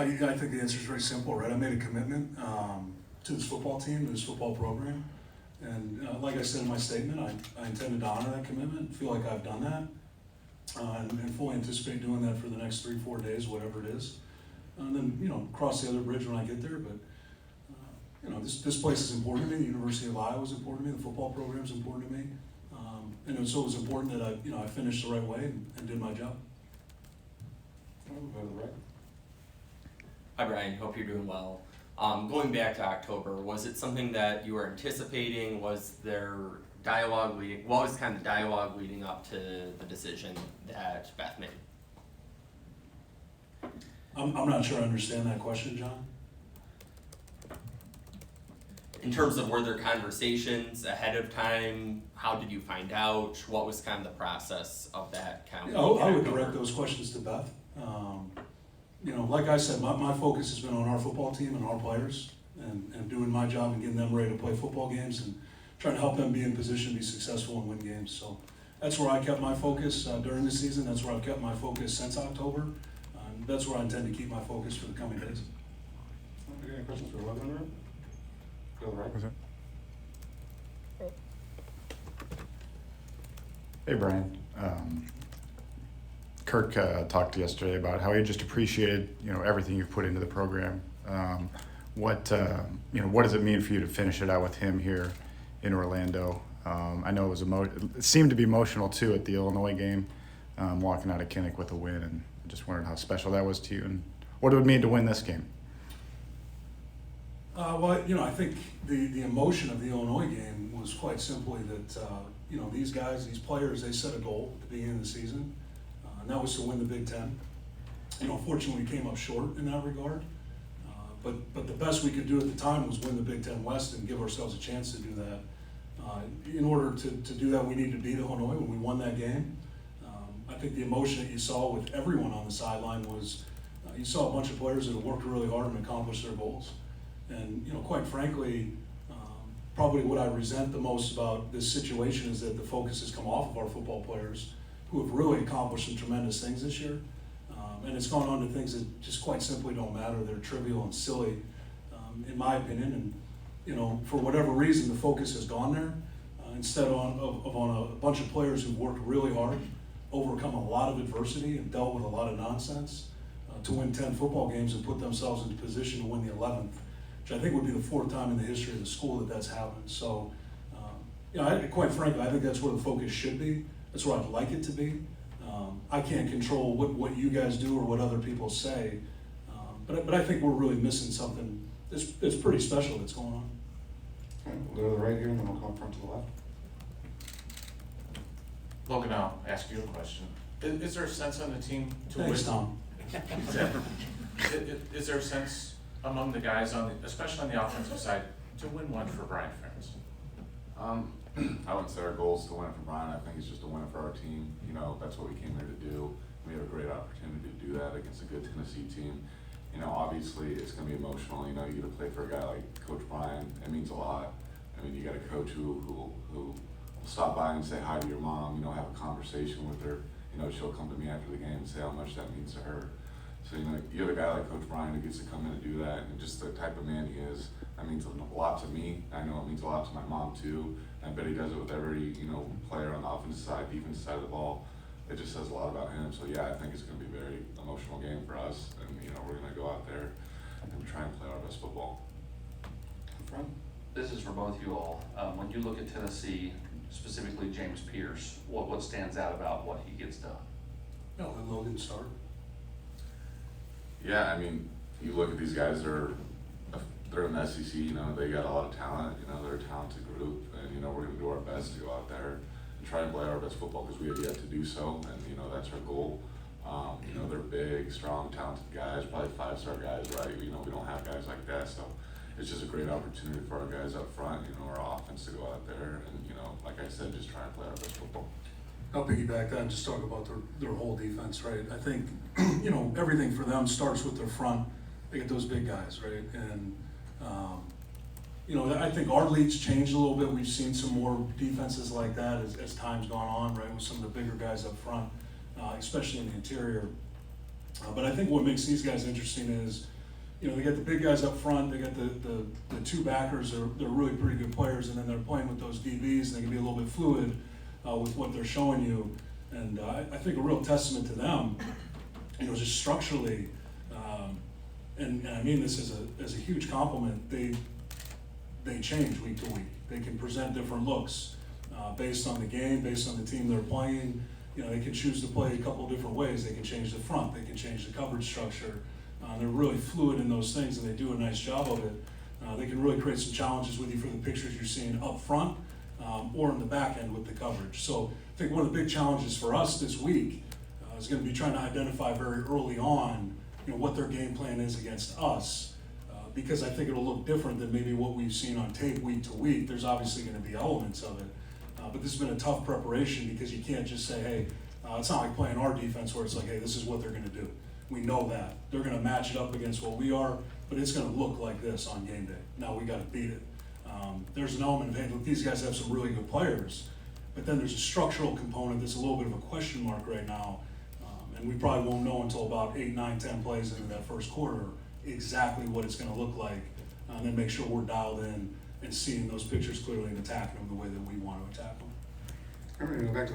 I think the answer is very simple, right? I made a commitment to this football team, to this football program. And like I said in my statement, I intended to honor that commitment, feel like I've done that, and fully anticipate doing that for the next 3-4 days, whatever it is. And then, cross the other bridge when I get there. But, this place is important to me. The University of Iowa is important to me. The football program is important to me. And so it was important that I finished the right way and did my job. Hi Brian, hope you're doing well. Going back to October, was it something that you were anticipating? Was there dialogue leading? What was kind of the dialogue leading up to the decision that Beth made? I'm not sure I understand that question, John. In terms of were there conversations ahead of time? How did you find out? What was kind of the process of that kind of? I would direct those questions to Beth. Like I said, my focus has been on our football team and our players and doing my job and getting them ready to play football games and trying to help them be in position to be successful and win games. So that's where I kept my focus during the season. That's where I've kept my focus since October. That's where I intend to keep my focus for the coming days. Any questions for the webinar room? Go right. Hey Brian, Kirk talked yesterday about how he just appreciated everything you've put into the program. What does it mean for you to finish it out with him here in Orlando? I know it seemed to be emotional too at the Illinois game, walking out of Kinnick with a win, and I just wondered how special that was to you and what it would mean to win this game. I think the emotion of the Illinois game was quite simply that, these guys, these players, they set a goal at the beginning of the season, and that was to win the Big Ten. Fortunately, we came up short in that regard, but the best we could do at the time was win the Big Ten West and give ourselves a chance to do that. In order to do that, we needed to beat Illinois when we won that game. I think the emotion that you saw with everyone on the sideline was, you saw a bunch of players that have worked really hard and accomplished their goals. And, quite frankly, probably what I resent the most about this situation is that the focus has come off of our football players who have really accomplished some tremendous things this year. And it's gone on to things that just quite simply don't matter. They're trivial and silly, in my opinion. And, for whatever reason, the focus has gone there instead on a bunch of players who worked really hard, overcome a lot of adversity and dealt with a lot of nonsense to win 10 football games and put themselves into position to win the 11th. I think would be the 4th time in the history of the school that's happened. So, quite frankly, I think that's where the focus should be. That's where I'd like it to be. I can't control what you guys do or what other people say, but I think we're really missing something that's pretty special that's going on. Okay, we'll go to the right here and then we'll come front to the left. Logan, I'll ask you a question. Is there a sense on the team to Thanks, win? Tom. Is there a sense among the guys, especially on the offensive side, to win one for Brian Ferentz? I wouldn't say our goal is to win it for Brian. I think it's just to win it for our team. That's what we came here to do. We have a great opportunity to do that against a good Tennessee team. Obviously it's going to be emotional. You get to play for a guy like Coach Brian. It means a lot. I mean, you got a coach who will stop by and say hi to your mom. Have a conversation with her. She'll come to me after the game and say how much that means to her. So, you have a guy like Coach Brian who gets to come in and do that, and just the type of man he is, that means a lot to me. I know it means a lot to my mom too. I bet he does it with every, player on the offensive side, defensive side of the ball. It just says a lot about him. So yeah, I think it's going to be a very emotional game for us, and we're going to go out there and try and play our best football. Front. This is for both you all. When you look at Tennessee, specifically James Pierce, what stands out about what he gets done? No, let Logan start. Yeah, I mean, you look at these guys, they're in the SEC, they got a lot of talent, they're a talented group, and, we're going to do our best to go out there and try and play our best football because we have yet to do so, and, that's our goal. They're big, strong, talented guys, probably 5-star guys, right? We don't have guys like that, so it's just a great opportunity for our guys up front, our offense to go out there and, like I said, just try and play our best football. I'll piggyback that and just talk about their whole defense, right? I think, everything for them starts with their front. They get those big guys, right? And, I think our league's changed a little bit. We've seen some more defenses like that as time's gone on, right? With some of the bigger guys up front, especially in the interior. But I think what makes these guys interesting is, you know, they got the big guys up front, they got the two backers, they're really pretty good players, and then they're playing with those DBs, and they can be a little bit fluid with what they're showing you. And I think a real testament to them, you know, just structurally, and I mean this as a huge compliment, they change week to week. They can present different looks based on the game, based on the team they're playing. You know, they can choose to play a couple of different ways. They can change the front, they can change the coverage structure. They're really fluid in those things, and they do a nice job of it. They can really create some challenges with you for the pictures you're seeing up front or in the back end with the coverage. So I think one of the big challenges for us this week is going to be trying to identify very early on, you know, what their game plan is against us, because I think it'll look different than maybe what we've seen on tape week to week. There's obviously going to be elements of it, but this has been a tough preparation because you can't just say, hey, it's not like playing our defense where it's like, hey, this is what they're going to do. We know that. They're going to match it up against what we are, but it's going to look like this on game day. Now we got to beat it. There's an element of, hey, look, these guys have some really good players, but then there's a structural component that's a little bit of a question mark right now. And we probably won't know until about 8, 9, 10 plays into that first quarter exactly what it's going to look like, and then make sure we're dialed in and seeing those pictures clearly and attacking them the way that we want to attack them. All right, go back to